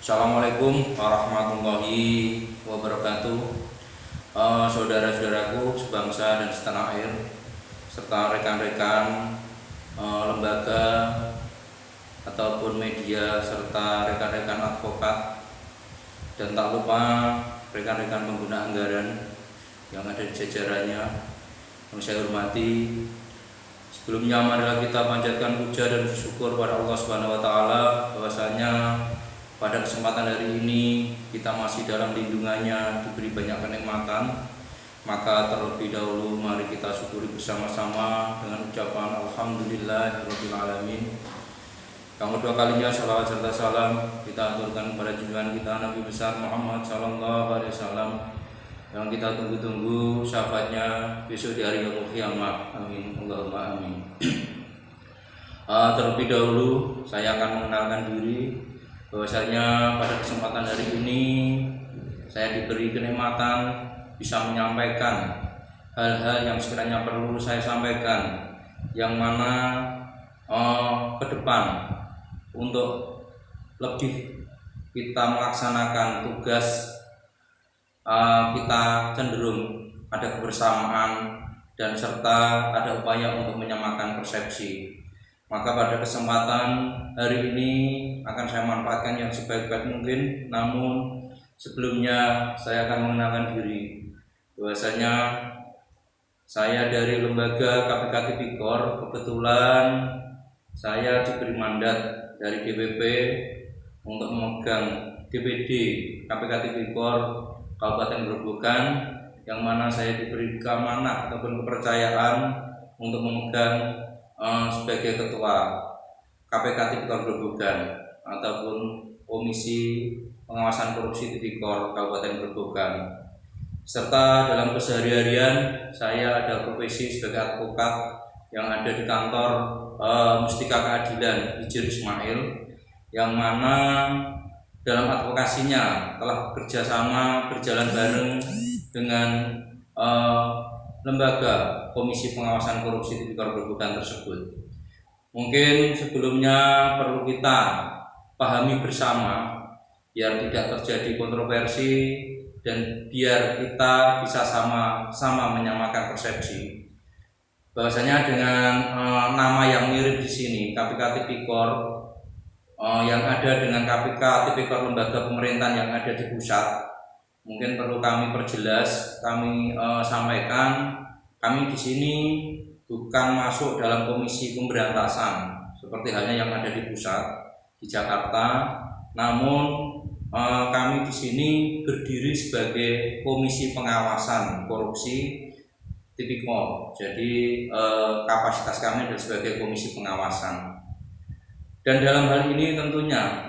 Assalamualaikum warahmatullahi wabarakatuh. Saudara-saudaraku sebangsa dan setanah air, serta rekan-rekan lembaga ataupun media, serta rekan-rekan advokat, dan tak lupa rekan-rekan pengguna anggaran yang ada di jajarannya yang saya hormati. Sebelumnya marilah kita panjatkan puja dan bersyukur pada Allah Subhanahu wa taala bahwasanya pada kesempatan hari ini kita masih dalam lindungannya, diberi banyak kenikmatan. Maka terlebih dahulu mari kita syukuri bersama-sama dengan ucapan Alhamdulillahirabbil alamin. Yang kedua kalinya salawat serta salam kita aturkan kepada junjungan kita Nabi besar Muhammad sallallahu alaihi wasallam yang kita tunggu-tunggu syafaatnya besok di hari yaumul qiyamah. Amin Allahumma amin. Terlebih dahulu saya akan mengenalkan diri bahwasanya pada kesempatan hari ini saya diberi kenikmatan bisa menyampaikan hal-hal yang sekiranya perlu saya sampaikan, yang mana ke depan untuk lebih kita melaksanakan tugas kita cenderung ada kebersamaan dan serta ada upaya untuk menyamakan persepsi. Maka pada kesempatan hari ini akan saya manfaatkan yang sebaik-baik mungkin. Namun sebelumnya saya akan mengenalkan diri bahwasanya saya dari lembaga KPK Tipikor. Kebetulan saya diberi mandat dari DPP untuk memegang DPD KPK Tipikor Kabupaten Grobogan, yang mana saya diberi keamanah ataupun kepercayaan untuk memegang sebagai ketua KPK Tipikor Grobogan ataupun Komisi Pengawasan Korupsi Tipikor Kabupaten Grobogan. Serta dalam keseharian saya ada profesi sebagai advokat yang ada di kantor Mustika Keadilan Hijir Ismail, yang mana dalam advokasinya telah bekerja sama berjalan bareng dengan lembaga Komisi Pengawasan Korupsi Tipikor Grobogan tersebut. Mungkin sebelumnya perlu kita pahami bersama biar tidak terjadi kontroversi dan biar kita bisa sama-sama menyamakan persepsi. Bahwasanya dengan nama yang mirip di sini KPK Tipikor yang ada dengan KPK Tipikor lembaga pemerintahan yang ada di pusat, mungkin perlu kami perjelas, kami sampaikan, kami di sini bukan masuk dalam komisi pemberantasan seperti halnya yang ada di pusat di Jakarta. Namun kami di sini berdiri sebagai komisi pengawasan korupsi Tipikor. Jadi kapasitas kami adalah sebagai komisi pengawasan. Dan dalam hal ini tentunya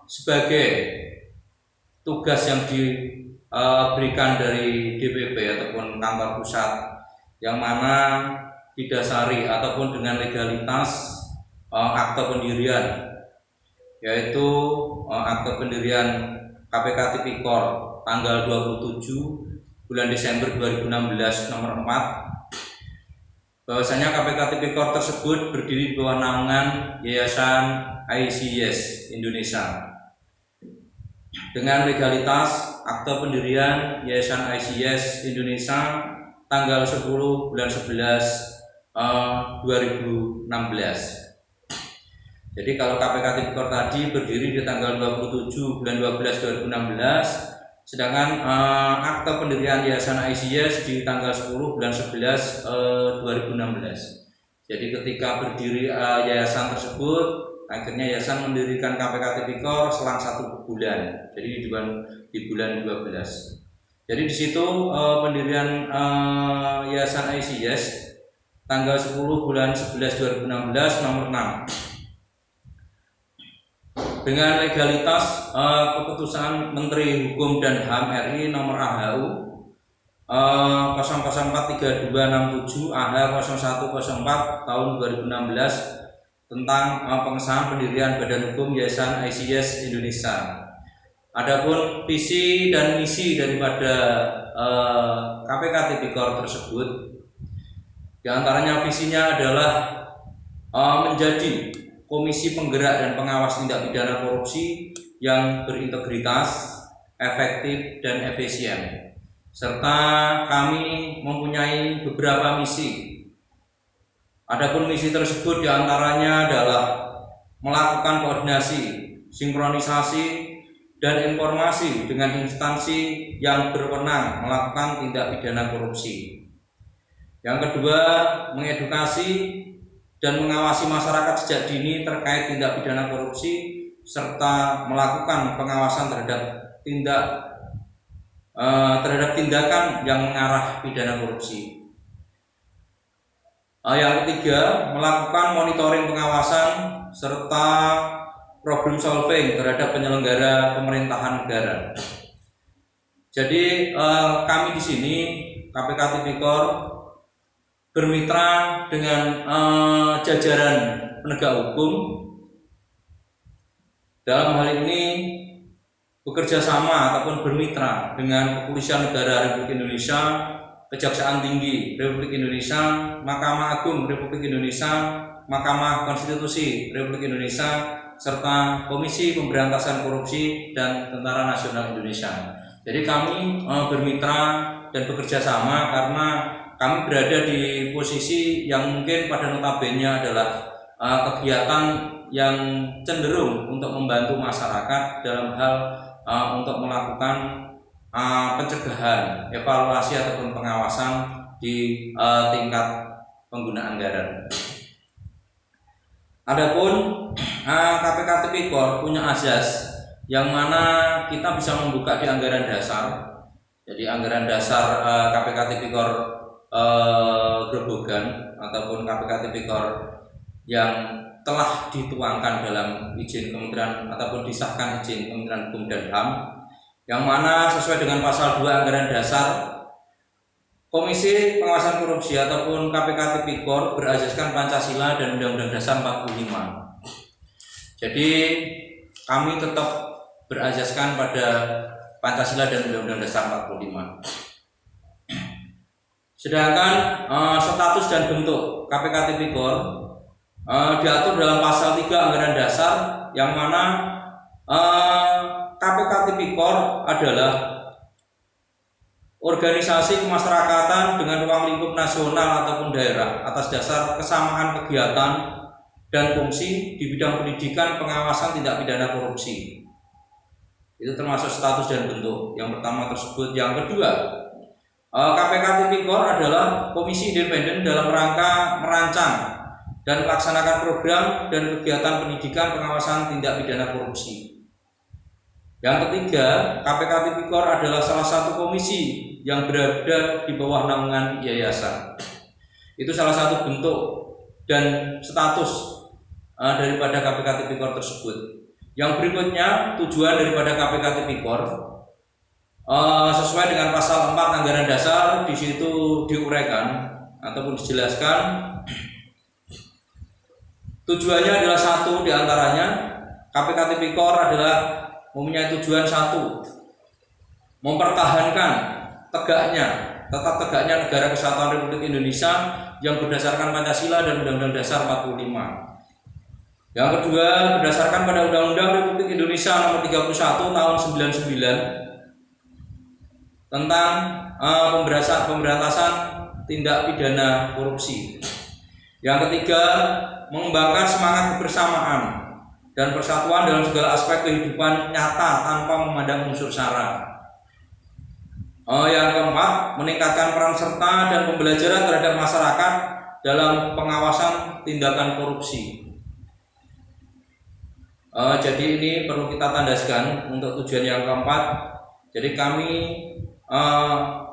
sebagai tugas yang diberikan dari DPP ataupun kantor pusat, yang mana didasari ataupun dengan legalitas akte pendirian, yaitu akte pendirian KPK Tipikor tanggal 27 bulan Desember 2016 nomor 4, bahwasanya KPK Tipikor tersebut berdiri di bawah naungan Yayasan ICS Indonesia. Dengan legalitas akte pendirian Yayasan ICS Indonesia tanggal 10 bulan 11 2016. Jadi kalau KPK Tipikor tadi berdiri di tanggal 27 bulan 12 2016, sedangkan akte pendirian Yayasan ICS di tanggal 10 bulan 11 2016. Jadi ketika berdiri yayasan tersebut, akhirnya yayasan mendirikan KPK Tipikor selang 1 bulan. Jadi di bulan 12. Jadi di situ pendirian Yayasan ICS tanggal 10 bulan 11 2016 nomor 6. Dengan legalitas keputusan Menteri Hukum dan HAM RI nomor AHU 0043267 AH0104 tahun 2016 tentang pengesahan pendirian Badan Hukum Yayasan ICS Indonesia. Adapun visi dan misi daripada KPK Tipikor tersebut, diantaranya visinya adalah menjadi komisi penggerak dan pengawas tindak pidana korupsi yang berintegritas, efektif, dan efisien. Serta kami mempunyai beberapa misi. Adapun misi tersebut diantaranya adalah melakukan koordinasi, sinkronisasi, dan informasi dengan instansi yang berwenang melakukan tindak pidana korupsi. Yang kedua, mengedukasi dan mengawasi masyarakat sejak dini terkait tindak pidana korupsi serta melakukan pengawasan terhadap tindakan yang mengarah pidana korupsi. Yang ketiga, melakukan monitoring pengawasan serta problem solving terhadap penyelenggara pemerintahan negara. Jadi kami di sini KPK Tipikor bermitra dengan jajaran penegak hukum. Dalam hal ini bekerja sama ataupun bermitra dengan Kepolisian Negara Republik Indonesia, Kejaksaan Tinggi Republik Indonesia, Mahkamah Agung Republik Indonesia, Mahkamah Konstitusi Republik Indonesia, serta Komisi Pemberantasan Korupsi dan Tentara Nasional Indonesia. Jadi kami bermitra dan bekerja sama karena kami berada di posisi yang mungkin pada notabene adalah kegiatan yang cenderung untuk membantu masyarakat dalam hal untuk melakukan pencegahan, evaluasi ataupun pengawasan di tingkat pengguna anggaran. Adapun KPK Tipikor punya azas yang mana kita bisa membuka di anggaran dasar. Jadi anggaran dasar KPK Tipikor Grobogan ataupun KPK Tipikor yang telah dituangkan dalam izin kementerian ataupun disahkan izin Kementerian Hukum dan HAM, yang mana sesuai dengan pasal 2 anggaran dasar, Komisi Pengawasan Korupsi ataupun KPK Tipikor berasaskan Pancasila dan Undang-Undang Dasar 45. Jadi kami tetap berasaskan pada Pancasila dan Undang-Undang Dasar 45. Sedangkan status dan bentuk KPK Tipikor diatur dalam pasal 3 anggaran dasar, yang mana KPK Tipikor adalah organisasi kemasyarakatan dengan ruang lingkup nasional ataupun daerah atas dasar kesamaan kegiatan dan fungsi di bidang pendidikan, pengawasan tindak pidana korupsi. Itu termasuk status dan bentuk yang pertama tersebut. Yang kedua, KPK Tipikor adalah komisi independen dalam rangka merancang dan melaksanakan program dan kegiatan pendidikan pengawasan tindak pidana korupsi. Yang ketiga, KPK Tipikor adalah salah satu komisi yang berada di bawah naungan yayasan. Itu salah satu bentuk dan status daripada KPK Tipikor tersebut. Yang berikutnya, tujuan daripada KPK Tipikor sesuai dengan pasal 4 anggaran dasar, di situ diuraikan ataupun dijelaskan. Tujuannya adalah satu, diantaranya KPK Tipikor adalah mempunyai tujuan satu, mempertahankan tetap tegaknya negara kesatuan Republik Indonesia yang berdasarkan Pancasila dan Undang-Undang Dasar 45. Yang kedua, berdasarkan pada Undang-Undang Republik Indonesia Nomor 31 Tahun 99 tentang pemberantasan tindak pidana korupsi. Yang ketiga, mengembangkan semangat kebersamaan dan persatuan dalam segala aspek kehidupan nyata tanpa memandang unsur sara. Yang keempat, meningkatkan peran serta dan pembelajaran terhadap masyarakat dalam pengawasan tindakan korupsi. Jadi ini perlu kita tandaskan untuk tujuan yang keempat. Jadi kami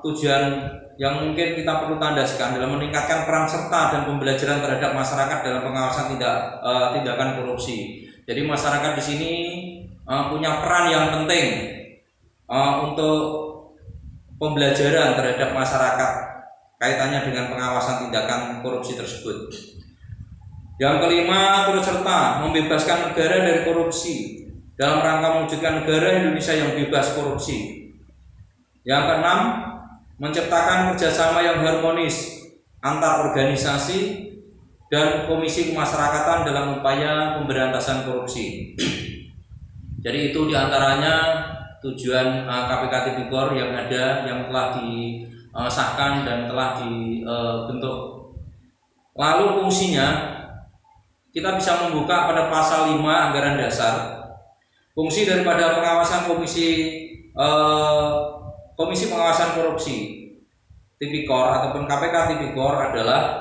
tujuan yang mungkin kita perlu tandaskan dalam meningkatkan peran serta dan pembelajaran terhadap masyarakat dalam pengawasan tindakan korupsi. Jadi masyarakat di sini punya peran yang penting untuk pembelajaran terhadap masyarakat kaitannya dengan pengawasan tindakan korupsi tersebut. Yang kelima, turut serta membebaskan negara dari korupsi dalam rangka mewujudkan negara Indonesia yang bebas korupsi. Yang keenam, menciptakan kerjasama yang harmonis antar organisasi dan Komisi Kemasyarakatan dalam upaya pemberantasan korupsi. Jadi itu diantaranya tujuan KPK Tipikor yang ada, yang telah disahkan dan telah dibentuk. Lalu fungsinya kita bisa membuka pada pasal 5 Anggaran Dasar. Fungsi daripada pengawasan Komisi Pengawasan Korupsi Tipikor ataupun KPK Tipikor adalah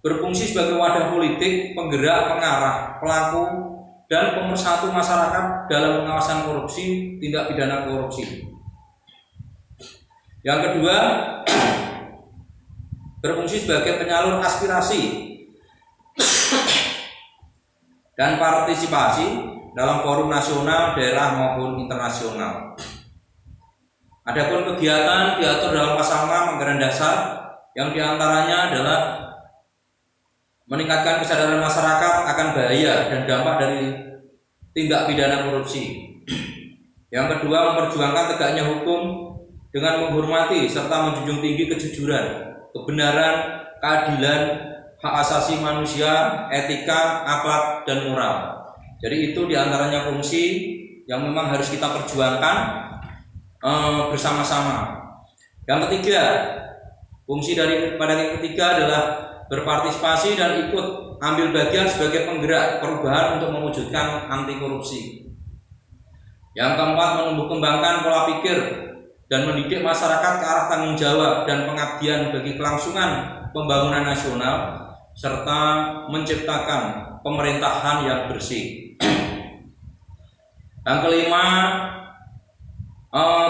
berfungsi sebagai wadah politik, penggerak, pengarah, pelaku, dan pemersatu masyarakat dalam pengawasan korupsi, tindak pidana korupsi. Yang kedua, berfungsi sebagai penyalur aspirasi dan partisipasi dalam forum nasional, daerah maupun internasional. Adapun kegiatan diatur dalam pasal 6 Anggaran Dasar, yang diantaranya adalah meningkatkan kesadaran masyarakat akan bahaya dan dampak dari tindak pidana korupsi. Yang kedua, memperjuangkan tegaknya hukum dengan menghormati serta menjunjung tinggi kejujuran, kebenaran, keadilan, hak asasi manusia, etika, akhlak, dan moral. Jadi itu diantaranya fungsi yang memang harus kita perjuangkan bersama-sama. Yang ketiga, fungsi daripada yang ketiga adalah berpartisipasi dan ikut ambil bagian sebagai penggerak perubahan untuk mewujudkan anti korupsi. Yang keempat, menumbuh kembangkan pola pikir dan mendidik masyarakat ke arah tanggung jawab dan pengabdian bagi kelangsungan pembangunan nasional serta menciptakan pemerintahan yang bersih. Yang kelima,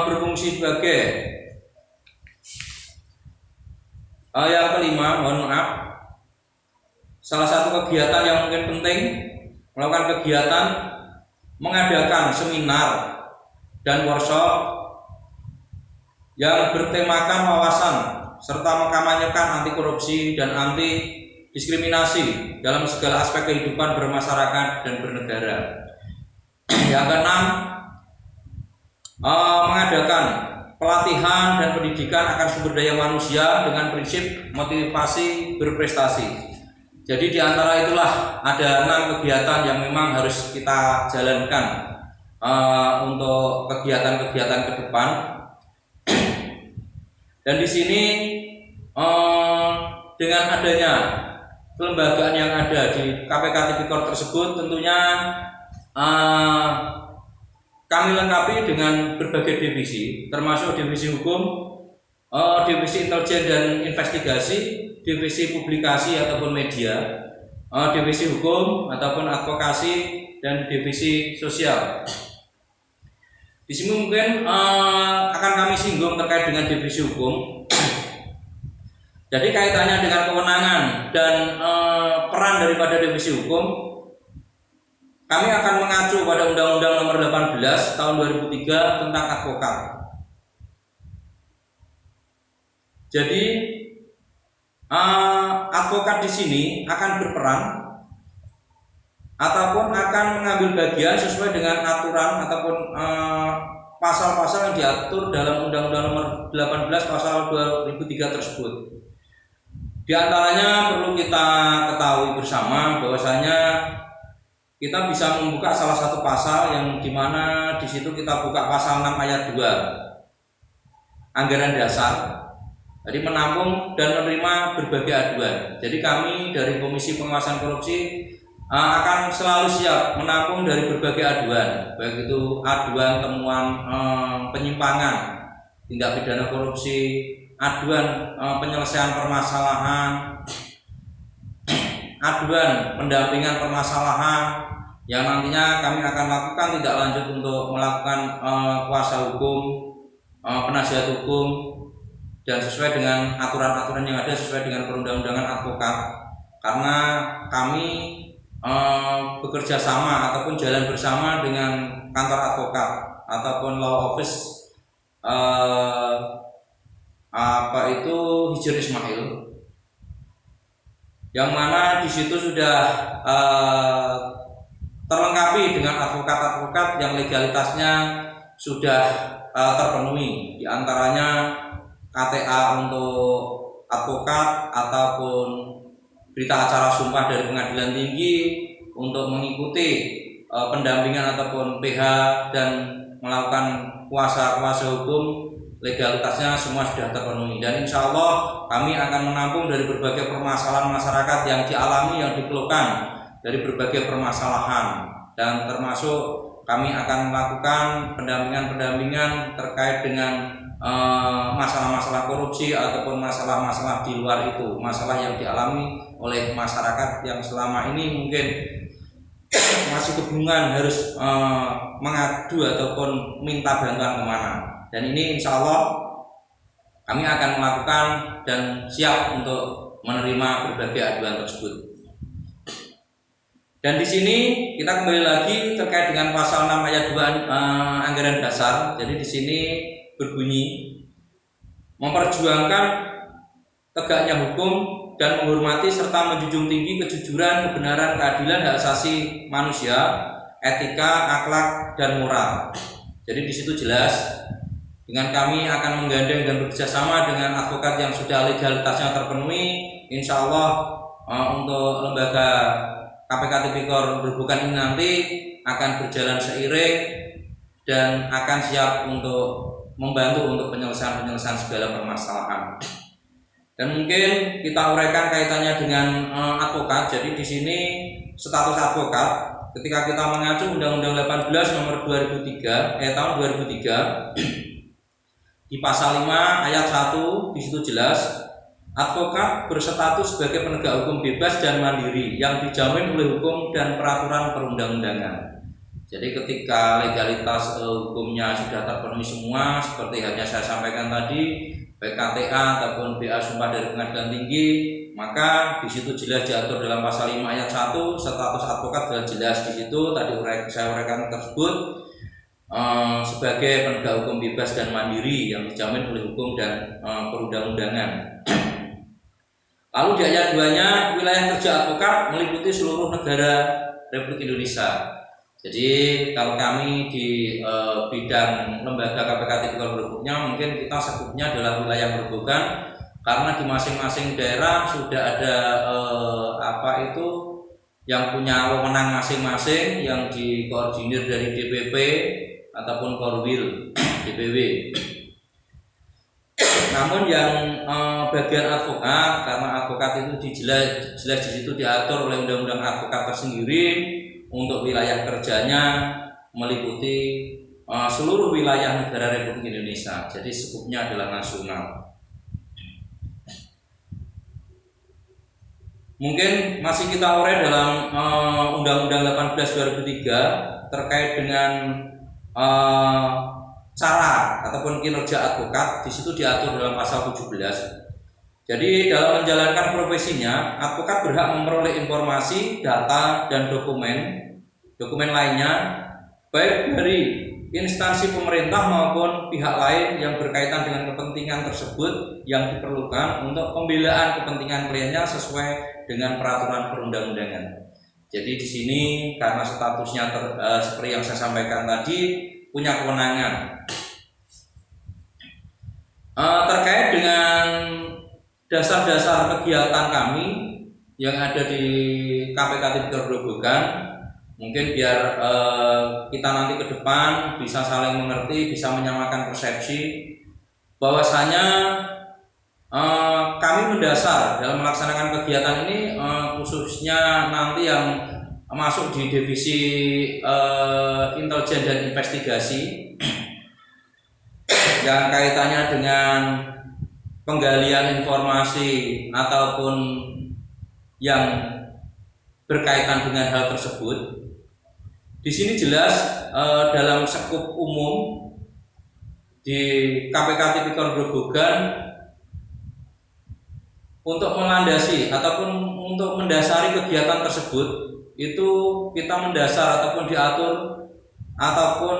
berfungsi sebagai salah satu kegiatan yang mungkin penting, melakukan kegiatan mengadakan seminar dan workshop yang bertemakan wawasan serta mengkampanyekan anti korupsi dan anti diskriminasi dalam segala aspek kehidupan bermasyarakat dan bernegara. Yang keenam, mengadakan pelatihan dan pendidikan akan sumber daya manusia dengan prinsip motivasi berprestasi. Jadi di antara itulah ada 6 kegiatan yang memang harus kita jalankan untuk kegiatan-kegiatan ke depan. Dan di sini dengan adanya kelembagaan yang ada di KPK Tipikor tersebut, tentunya kami lengkapi dengan berbagai divisi, termasuk divisi hukum, divisi intelijen dan investigasi, divisi publikasi ataupun media, divisi hukum ataupun advokasi, dan divisi sosial. Di sini mungkin akan kami singgung terkait dengan divisi hukum. Jadi kaitannya dengan kewenangan dan peran daripada divisi hukum, kami akan mengacu pada Undang-Undang Nomor 18 Tahun 2003 tentang advokat. Jadi advokat di sini akan berperan ataupun akan mengambil bagian sesuai dengan aturan ataupun pasal-pasal yang diatur dalam Undang-Undang Nomor 18 Pasal 2003 tersebut. Di antaranya perlu kita ketahui bersama bahwasanya kita bisa membuka salah satu pasal yang dimana di situ kita buka pasal 6 ayat 2 Anggaran Dasar. Jadi menampung dan menerima berbagai aduan. Jadi kami dari Komisi Pengawasan Korupsi akan selalu siap menampung dari berbagai aduan, baik itu aduan temuan penyimpangan, tindak pidana korupsi, aduan penyelesaian permasalahan, aduan pendampingan permasalahan yang nantinya kami akan lakukan tindak lanjut untuk melakukan kuasa hukum, penasihat hukum, dan sesuai dengan aturan-aturan yang ada, sesuai dengan perundang-undangan advokat. Karena kami bekerja sama ataupun jalan bersama dengan kantor advokat ataupun law office Hijr Ismail, yang mana di situ sudah terlengkapi dengan advokat-advokat yang legalitasnya sudah terpenuhi, di antaranya KTA untuk advokat ataupun berita acara sumpah dari pengadilan tinggi untuk mengikuti pendampingan ataupun PH dan melakukan kuasa hukum, legalitasnya semua sudah terpenuhi, dan insya Allah kami akan menampung dari berbagai permasalahan masyarakat yang dialami, yang dikeluhkan dari berbagai permasalahan, dan termasuk kami akan melakukan pendampingan terkait dengan masalah-masalah korupsi ataupun masalah-masalah di luar itu, masalah yang dialami oleh masyarakat yang selama ini mungkin masih kebingungan harus mengadu ataupun minta bantuan kemana. Dan ini insya Allah kami akan melakukan dan siap untuk menerima berbagai aduan tersebut. Dan di sini kita kembali lagi terkait dengan pasal 6 ayat 2 anggaran dasar. Jadi di sini berbunyi memperjuangkan tegaknya hukum dan menghormati serta menjunjung tinggi kejujuran, kebenaran, keadilan, hak asasi manusia, etika, akhlak, dan moral. Jadi di situ jelas dengan kami akan menggandeng dan bekerjasama dengan advokat yang sudah legalitasnya terpenuhi. Insya Allah untuk lembaga KPK Tipikor Grobogan ini nanti akan berjalan seiring dan akan siap untuk membantu untuk penyelesaian segala permasalahan. Dan mungkin kita uraikan kaitannya dengan advokat. Jadi di sini status advokat ketika kita mengacu Undang-Undang 18 Nomor 2003 tahun 2003 di pasal 5 ayat 1 di situ jelas advokat berstatus sebagai penegak hukum bebas dan mandiri yang dijamin oleh hukum dan peraturan perundang-undangan. Jadi ketika legalitas hukumnya sudah terpenuhi semua seperti halnya saya sampaikan tadi, baik KTA ataupun BA sumpah dari pengadilan tinggi, maka di situ jelas diatur dalam pasal 5 ayat 1 status advokat sudah jelas di situ tadi saya uraikan tersebut sebagai penegak hukum bebas dan mandiri yang dijamin oleh hukum dan perundang-undangan. Lalu di ayat 2-nya wilayah kerja advokat meliputi seluruh negara Republik Indonesia. Jadi kalau kami di bidang lembaga KPK Tipikor Grobogan mungkin kita sebutnya adalah wilayah Grobogan karena di masing-masing daerah sudah ada yang punya wewenang masing-masing yang dikoordinir dari DPP ataupun Korwil DPW. Namun yang bagian advokat, karena advokat itu jelas di situ diatur oleh Undang-Undang Advokat tersendiri. Untuk wilayah kerjanya meliputi seluruh wilayah negara Republik Indonesia. Jadi skupnya adalah nasional. Mungkin masih kita urai dalam Undang-Undang 18 2003 terkait dengan cara ataupun kinerja advokat. Di situ diatur dalam pasal 17. Jadi dalam menjalankan profesinya, advokat berhak memperoleh informasi, data, dan dokumen lainnya baik dari instansi pemerintah maupun pihak lain yang berkaitan dengan kepentingan tersebut yang diperlukan untuk pembelaan kepentingan kliennya sesuai dengan peraturan perundang-undangan. Jadi di sini karena statusnya seperti yang saya sampaikan tadi punya kewenangan terkait dengan dasar-dasar kegiatan kami yang ada di KPK Tipikor Grobogan. Mungkin biar kita nanti ke depan bisa saling mengerti, bisa menyamakan persepsi bahwasanya kami mendasar dalam melaksanakan kegiatan ini khususnya nanti yang masuk di divisi intelijen dan investigasi yang kaitannya dengan penggalian informasi ataupun yang berkaitan dengan hal tersebut. Di sini jelas dalam skup umum di KPK Tipikor Grobogan untuk melandasi ataupun untuk mendasari kegiatan tersebut itu kita mendasar ataupun diatur ataupun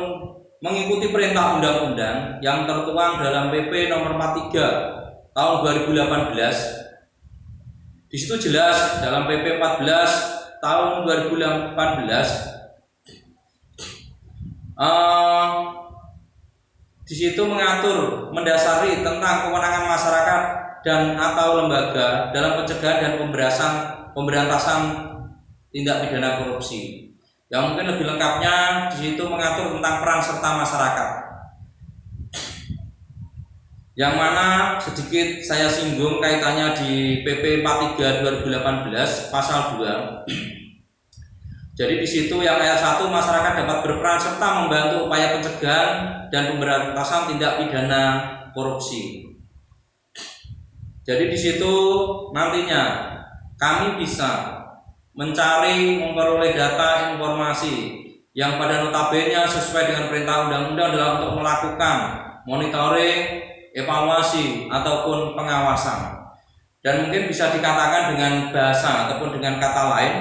mengikuti perintah undang-undang yang tertuang dalam PP nomor 43 tahun 2018. Di situ jelas dalam PP 14 tahun 2018 di situ mengatur mendasari tentang kewenangan masyarakat dan atau lembaga dalam pencegahan dan pemberantasan pemberantasan tindak pidana korupsi. Yang mungkin lebih lengkapnya di situ mengatur tentang peran serta masyarakat. Yang mana sedikit saya singgung kaitannya di PP 43 2018 pasal 2. Jadi di situ yang ayat 1, masyarakat dapat berperan serta membantu upaya pencegahan dan pemberantasan tindak pidana korupsi. Jadi di situ nantinya kami bisa mencari, memperoleh data informasi yang pada notabene sesuai dengan perintah undang-undang adalah untuk melakukan monitoring, evaluasi ataupun pengawasan. Dan mungkin bisa dikatakan dengan bahasa ataupun dengan kata lain,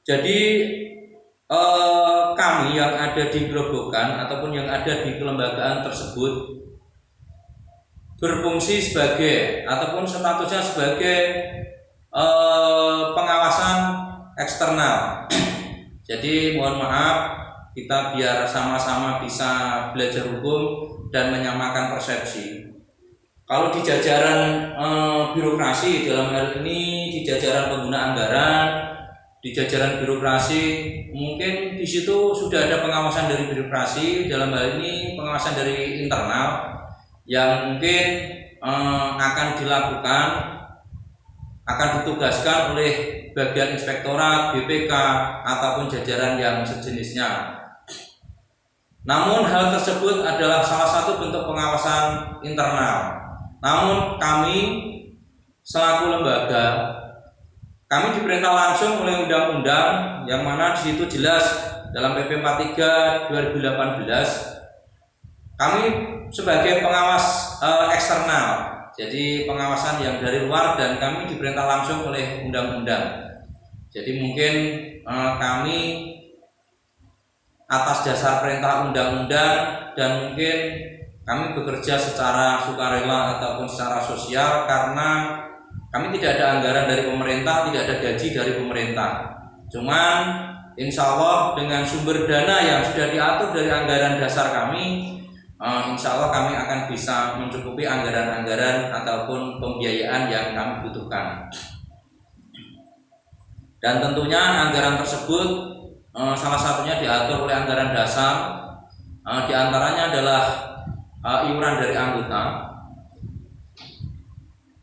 jadi kami yang ada di Grobogan ataupun yang ada di kelembagaan tersebut berfungsi sebagai ataupun statusnya sebagai pengawasan eksternal. Jadi mohon maaf, kita biar sama-sama bisa belajar hukum dan menyamakan persepsi. Kalau di jajaran birokrasi, dalam hal ini di jajaran pengguna anggaran, di jajaran birokrasi, mungkin di situ sudah ada pengawasan dari birokrasi, dalam hal ini pengawasan dari internal yang mungkin akan dilakukan, akan ditugaskan oleh bagian inspektorat, BPK ataupun jajaran yang sejenisnya. Namun hal tersebut adalah salah satu bentuk pengawasan internal. Namun kami selaku lembaga, kami diperintah langsung oleh undang-undang yang mana di situ jelas dalam PP 43 2018 kami sebagai pengawas eksternal. Jadi pengawasan yang dari luar dan kami diperintah langsung oleh undang-undang. Jadi mungkin kami atas dasar perintah undang-undang dan mungkin kami bekerja secara sukarela ataupun secara sosial karena kami tidak ada anggaran dari pemerintah, tidak ada gaji dari pemerintah. Cuman insya Allah dengan sumber dana yang sudah diatur dari anggaran dasar kami, insya Allah kami akan bisa mencukupi anggaran-anggaran ataupun pembiayaan yang kami butuhkan. Dan tentunya anggaran tersebut salah satunya diatur oleh anggaran dasar, di antaranya adalah iuran dari anggota,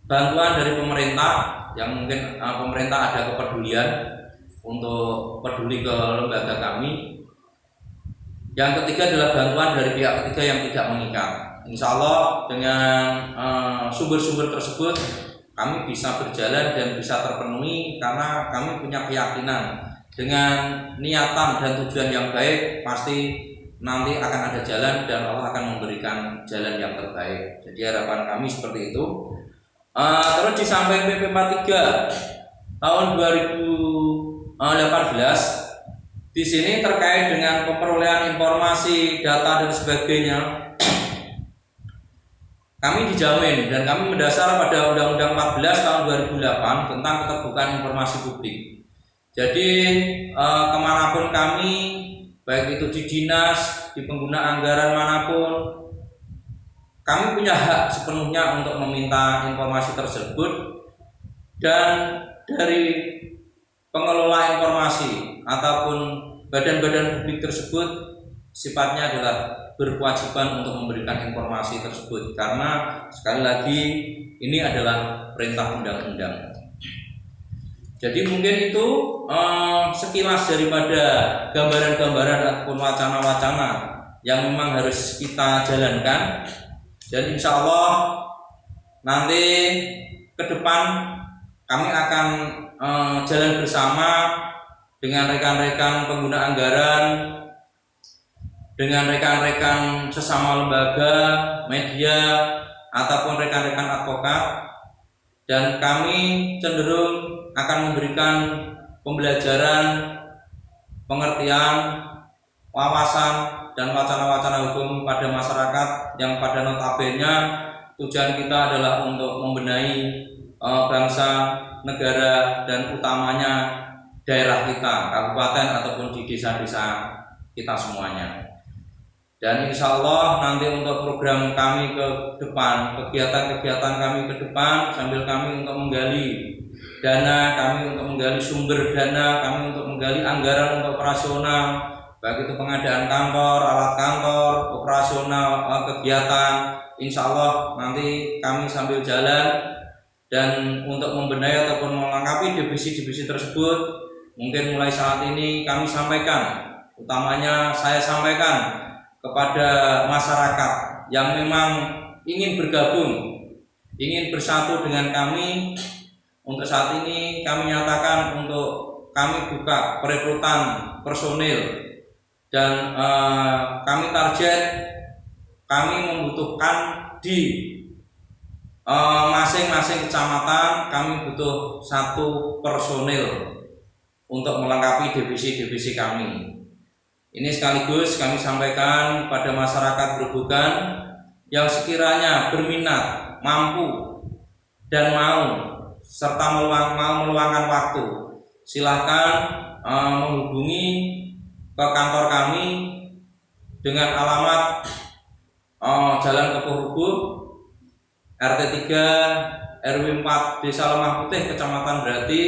bantuan dari pemerintah yang mungkin pemerintah ada kepedulian untuk peduli ke lembaga kami. Yang ketiga adalah bantuan dari pihak ketiga yang tidak mengikat. Insya Allah dengan sumber-sumber tersebut kami bisa berjalan dan bisa terpenuhi karena kami punya keyakinan dengan niatan dan tujuan yang baik pasti nanti akan ada jalan dan Allah akan memberikan jalan yang terbaik. Jadi harapan kami seperti itu. Terus di samping PP 43 tahun 2018 di sini terkait dengan perolehan informasi, data dan sebagainya, kami dijamin dan kami mendasar pada Undang-Undang 14 tahun 2008 tentang keterbukaan informasi publik. Jadi kemanapun kami, baik itu di dinas, di pengguna anggaran manapun, kami punya hak sepenuhnya untuk meminta informasi tersebut. Dan dari pengelola informasi ataupun badan-badan publik tersebut sifatnya adalah berkewajiban untuk memberikan informasi tersebut karena sekali lagi ini adalah perintah undang-undang. Jadi mungkin itu sekilas daripada gambaran-gambaran ataupun wacana-wacana yang memang harus kita jalankan. Dan insya Allah nanti ke depan kami akan jalan bersama dengan rekan-rekan pengguna anggaran, dengan rekan-rekan sesama lembaga, media, ataupun rekan-rekan advokat. Dan kami cenderung akan memberikan pembelajaran, pengertian, wawasan, dan wacana-wacana hukum pada masyarakat yang pada notabene tujuan kita adalah untuk membenahi bangsa, negara, dan utamanya daerah kita, kabupaten ataupun di desa-desa kita semuanya. Dan insya Allah nanti untuk program kami ke depan, kegiatan-kegiatan kami ke depan sambil kami untuk menggali dana, kami untuk menggali sumber dana, kami untuk menggali anggaran untuk operasional, baik itu pengadaan kantor, alat kantor, operasional, kegiatan. Insya Allah nanti kami sambil jalan dan untuk membenahi ataupun melengkapi divisi-divisi tersebut, mungkin mulai saat ini kami sampaikan, utamanya saya sampaikan kepada masyarakat yang memang ingin bergabung, ingin bersatu dengan kami. Untuk saat ini kami nyatakan untuk kami buka perekrutan personil dan kami target, kami membutuhkan di masing-masing kecamatan kami butuh 1 personil untuk melengkapi divisi-divisi kami. Ini sekaligus kami sampaikan pada masyarakat Grobogan yang sekiranya berminat, mampu dan mau serta mau meluangkan waktu, silahkan menghubungi ke kantor kami dengan alamat Jalan Kepuh RT 3 RW 4 Desa Lemah Putih Kecamatan Brati,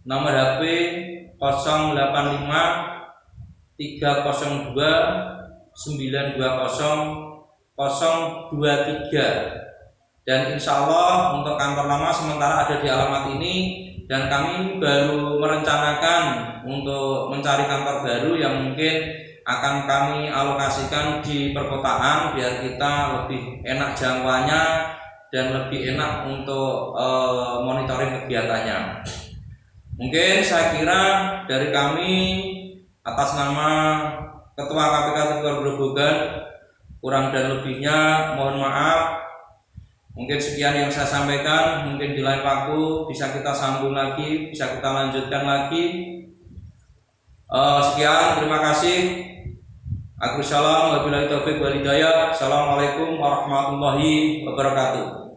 nomor HP 085 302 920 023, dan insya Allah untuk kantor lama sementara ada di alamat ini, dan kami baru merencanakan untuk mencari kantor baru yang mungkin akan kami alokasikan di perkotaan biar kita lebih enak jangkauannya dan lebih enak untuk monitoring kegiatannya. Mungkin saya kira dari kami atas nama Ketua KPK Tingkat Grobogan, kurang dan lebihnya mohon maaf. Mungkin sekian yang saya sampaikan, mungkin di lain waktu bisa kita sambung lagi, bisa kita lanjutkan lagi. Sekian, terima kasih. Assalamualaikum warahmatullahi wabarakatuh.